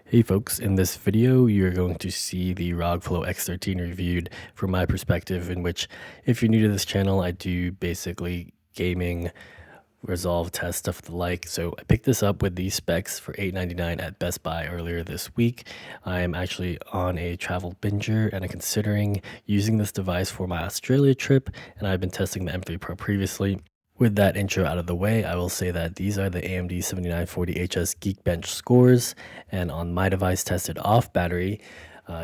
Hey folks, in this video, you're going to see the ROG Flow X13 reviewed from my perspective, in which, if you're new to this channel, I do basically gaming, resolve, test, stuff of the like. So I picked this up with these specs for $8.99 at Best Buy earlier this week. I am actually on a travel binger and I'm considering using this device for my Australia trip, and I've been testing the M3 Pro previously. With that intro out of the way, I will say that these are the AMD 7940HS Geekbench scores, and on my device tested off battery,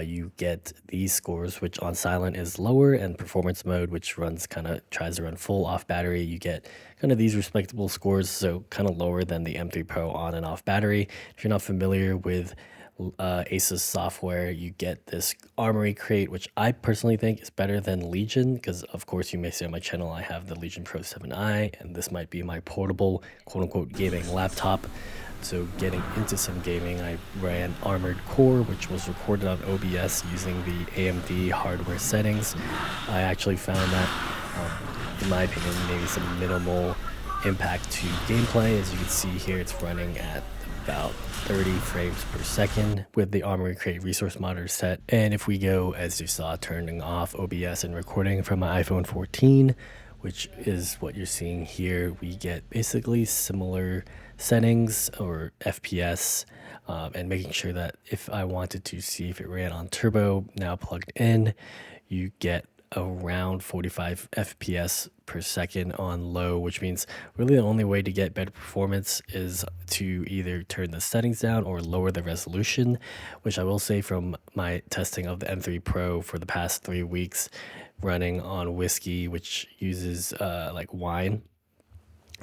you get these scores, which on silent is lower, and performance mode, which tries to run full off battery, you get kind of these respectable scores, so kind of lower than the M3 Pro on and off battery. If you're not familiar with Asus software, you get this armory crate, which I personally think is better than Legion, because of course you may see on my channel I have the Legion Pro 7i, and this might be my portable quote-unquote gaming laptop. So getting into some gaming, I ran Armored Core, which was recorded on OBS using the AMD hardware settings. I actually found that, in my opinion, maybe some minimal impact to gameplay. As you can see here, it's running at about 30 frames per second with the Armory Crate resource monitor set. And if we go, as you saw, turning off OBS and recording from my iPhone 14, which is what you're seeing here, we get basically similar settings or FPS, and making sure that if I wanted to see if it ran on turbo now plugged in, you get around 45 FPS per second on low, which means really the only way to get better performance is to either turn the settings down or lower the resolution, which I will say from my testing of the M3 Pro for the past 3 weeks running on whiskey, which uses like wine.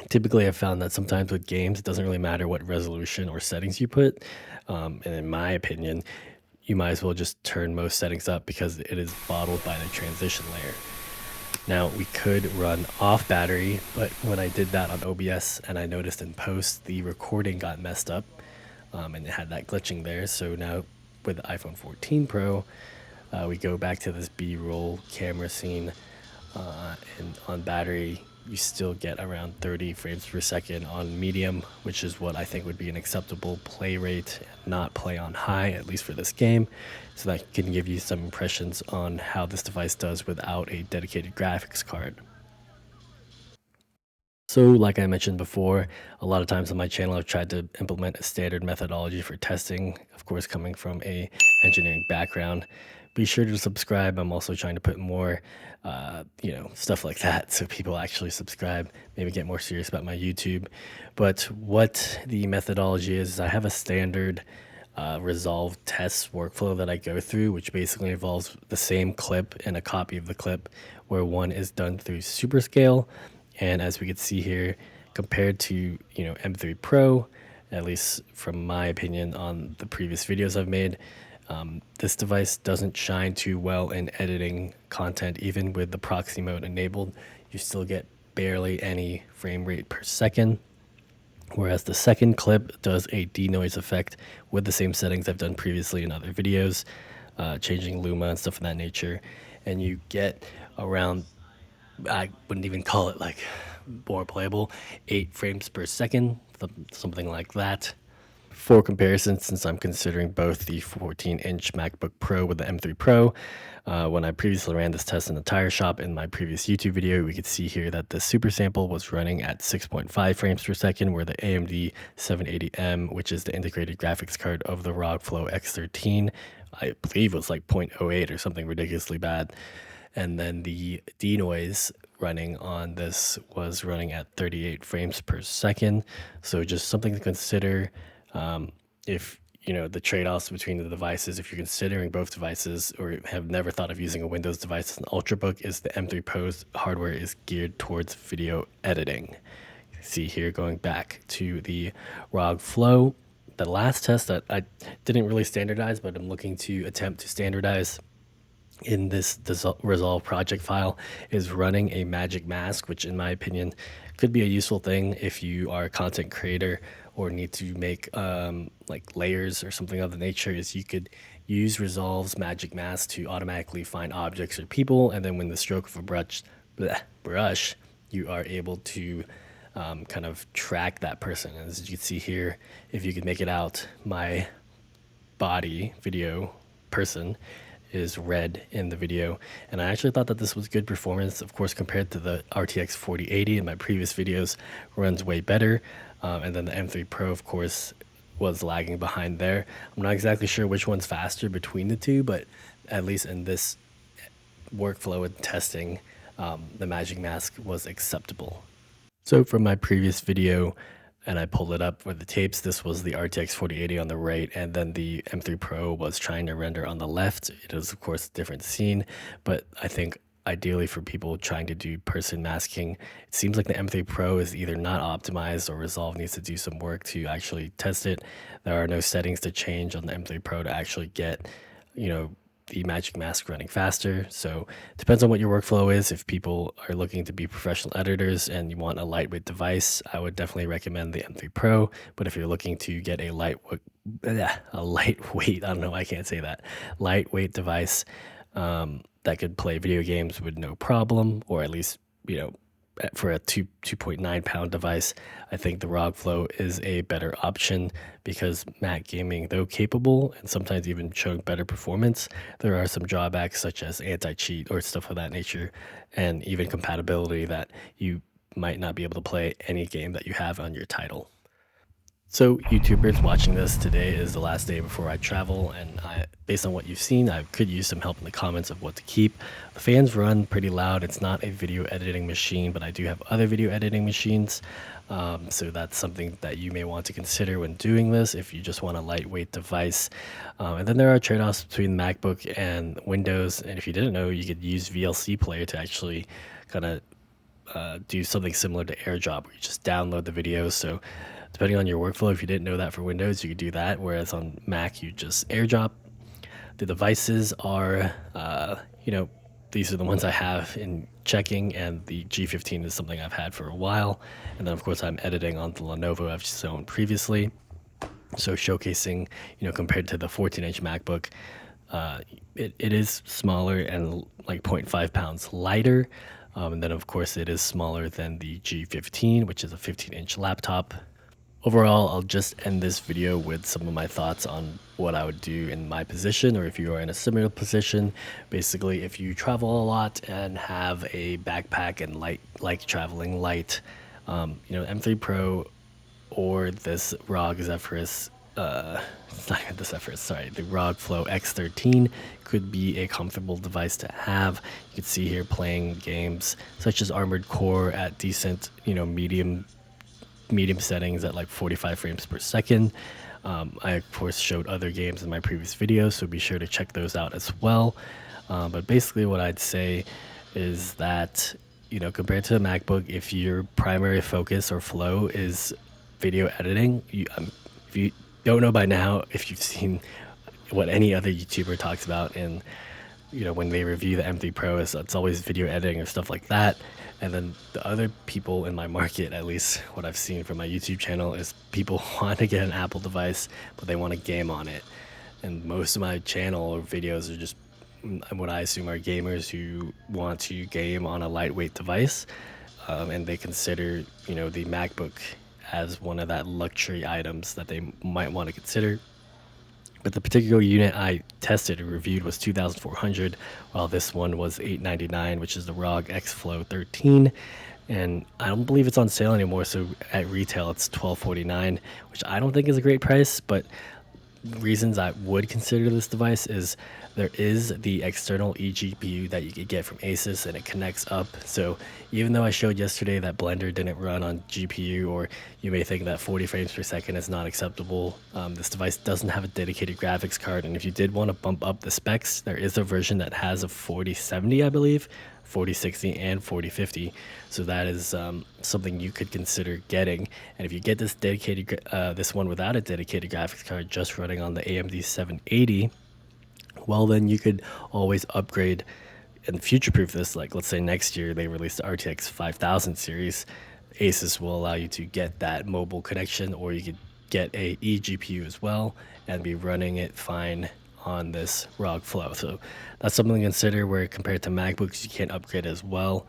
Typically, I've found that sometimes with games, it doesn't really matter what resolution or settings you put. And in my opinion, you might as well just turn most settings up because it is bottled by the transition layer. Now, we could run off battery, but when I did that on OBS and I noticed in post, the recording got messed up, and it had that glitching there. So now with the iPhone 14 Pro, we go back to this B-roll camera scene, and on battery, you still get around 30 frames per second on medium, which is what I think would be an acceptable play rate, not play on high, at least for this game. So that can give you some impressions on how this device does without a dedicated graphics card. So like I mentioned before, a lot of times on my channel, I've tried to implement a standard methodology for testing, of course, coming from a engineering background. Be sure to subscribe. I'm also trying to put more, stuff like that so people actually subscribe, maybe get more serious about my YouTube. But what the methodology is I have a standard resolve test workflow that I go through, which basically involves the same clip and a copy of the clip, where one is done through Superscale. And as we can see here, compared to M3 Pro, at least from my opinion on the previous videos I've made, this device doesn't shine too well in editing content. Even with the proxy mode enabled, you still get barely any frame rate per second. Whereas the second clip does a denoise effect with the same settings I've done previously in other videos, changing luma and stuff of that nature. And you get around, I wouldn't even call it like more playable, 8 frames per second, something like that. For comparison, since I'm considering both the 14-inch MacBook Pro with the M3 Pro, when I previously ran this test in the tire shop in my previous YouTube video, we could see here that the super sample was running at 6.5 frames per second, where the AMD 780M, which is the integrated graphics card of the ROG Flow X13, I believe was like 0.08 or something ridiculously bad. And then the denoise running on this was running at 38 frames per second. So just something to consider. If the trade-offs between the devices, if you're considering both devices or have never thought of using a Windows device as an Ultrabook, is the M3 Pro's hardware is geared towards video editing. You can see here, going back to the ROG Flow, the last test that I didn't really standardize, but I'm looking to attempt to standardize in this resolve project file, is running a magic mask, which in my opinion could be a useful thing if you are a content creator or need to make like layers or something of the nature. Is you could use Resolve's magic mask to automatically find objects or people, and then when the stroke of a brush, you are able to kind of track that person. As you can see here, if you could make it out, my body video person is red in the video, and I actually thought that this was good performance. Of course, compared to the RTX 4080 in my previous videos, runs way better. And then the M3 Pro, of course, was lagging behind there. I'm not exactly sure which one's faster between the two, but at least in this workflow and testing, the Magic Mask was acceptable. So from my previous video, and I pulled it up with the tapes, this was the RTX 4080 on the right, and then the M3 Pro was trying to render on the left. It is, of course, a different scene, but I think ideally for people trying to do person masking, it seems like the M3 Pro is either not optimized or Resolve needs to do some work to actually test it. There are no settings to change on the M3 Pro to actually get, the Magic Mask running faster. So it depends on what your workflow is. If people are looking to be professional editors and you want a lightweight device, I would definitely recommend the M3 Pro. But if you're looking to get a lightweight, I don't know, I can't say that, lightweight device that could play video games with no problem, or at least, for a 2.9 pound device, I think the ROG Flow is a better option, because Mac gaming, though capable and sometimes even showing better performance, there are some drawbacks such as anti-cheat or stuff of that nature, and even compatibility that you might not be able to play any game that you have on your title. So YouTubers watching this, today is the last day before I travel, and based on what you've seen, I could use some help in the comments of what to keep. The fans run pretty loud. It's not a video editing machine, but I do have other video editing machines. So that's something that you may want to consider when doing this if you just want a lightweight device. And then there are trade-offs between MacBook and Windows, and if you didn't know, you could use VLC Player to actually kind of do something similar to AirDrop, where you just download the videos. So depending on your workflow, if you didn't know that for Windows, you could do that, whereas on Mac, you just AirDrop. The devices are, these are the ones I have in checking, and the G15 is something I've had for a while. And then, of course, I'm editing on the Lenovo I've shown previously. So showcasing, compared to the 14-inch MacBook, it is smaller and like 0.5 pounds lighter. And then, of course, it is smaller than the G15, which is a 15-inch laptop. Overall, I'll just end this video with some of my thoughts on what I would do in my position, or if you are in a similar position. Basically, if you travel a lot and have a backpack and like traveling light, M3 Pro or this ROG Zephyrus, the ROG Flow X13 could be a comfortable device to have. You can see here playing games such as Armored Core at decent, medium settings at like 45 frames per second. I of course showed other games in my previous videos, so be sure to check those out as well. But basically what I'd say is that, compared to a MacBook, if your primary focus or flow is video editing, if you don't know by now, if you've seen what any other YouTuber talks about, and when they review the M3 Pro, it's always video editing or stuff like that. And then the other people in my market, at least what I've seen from my YouTube channel, is people want to get an Apple device, but they want to game on it. And most of my channel or videos are just what I assume are gamers who want to game on a lightweight device, and they consider, the MacBook as one of that luxury items that they might want to consider. But the particular unit I tested and reviewed was $2,400, while this one was $899, which is the ROG Flow X13. And I don't believe it's on sale anymore, so at retail it's $1249, which I don't think is a great price. But reasons I would consider this device is there is the external eGPU that you could get from Asus, and it connects up. So even though I showed yesterday that Blender didn't run on GPU, or you may think that 40 frames per second is not acceptable, this device doesn't have a dedicated graphics card. And if you did want to bump up the specs, there is a version that has a 4070, I believe, 4060 and 4050. So that is something you could consider getting. And if you get this dedicated, this one without a dedicated graphics card, just running on the AMD 780, well, then you could always upgrade and future-proof this. Like, let's say next year they release the RTX 5000 series, Asus will allow you to get that mobile connection, or you could get a eGPU as well and be running it fine on this ROG Flow. So that's something to consider, where compared to MacBooks, you can't upgrade as well.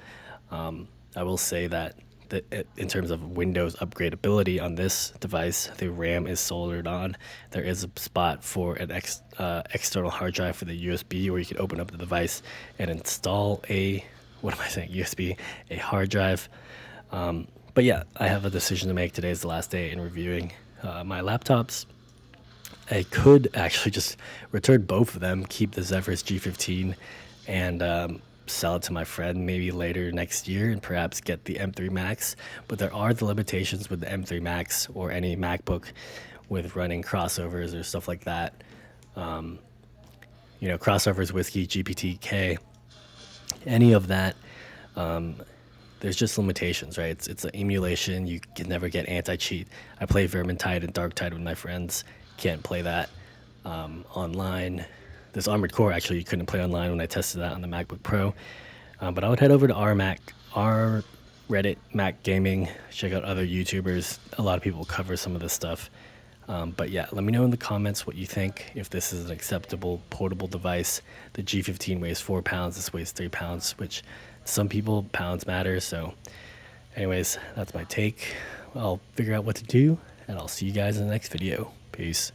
I will say that in terms of Windows upgradability on this device, the RAM is soldered on. There is a spot for an external hard drive for the USB, where you can open up the device and install a USB, a hard drive. But yeah, I have a decision to make. Today is the last day in reviewing my laptops. I could actually just return both of them, keep the Zephyrus G15, and sell it to my friend maybe later next year, and perhaps get the M3 Max. But there are the limitations with the M3 Max or any MacBook with running crossovers or stuff like that. Crossovers, Whiskey, GPTK, any of that. There's just limitations, right? It's an emulation. You can never get anti-cheat. I play Vermintide and Darktide with my friends. Can't play that online. This Armored Core, actually, you couldn't play online when I tested that on the MacBook Pro. But I would head over to our Reddit, Mac Gaming, check out other YouTubers. A lot of people cover some of this stuff. But yeah, let me know in the comments what you think, if this is an acceptable portable device. The G15 weighs 4 pounds, this weighs 3 pounds, which some people, pounds matter. So anyways, that's my take. I'll figure out what to do, and I'll see you guys in the next video. Peace.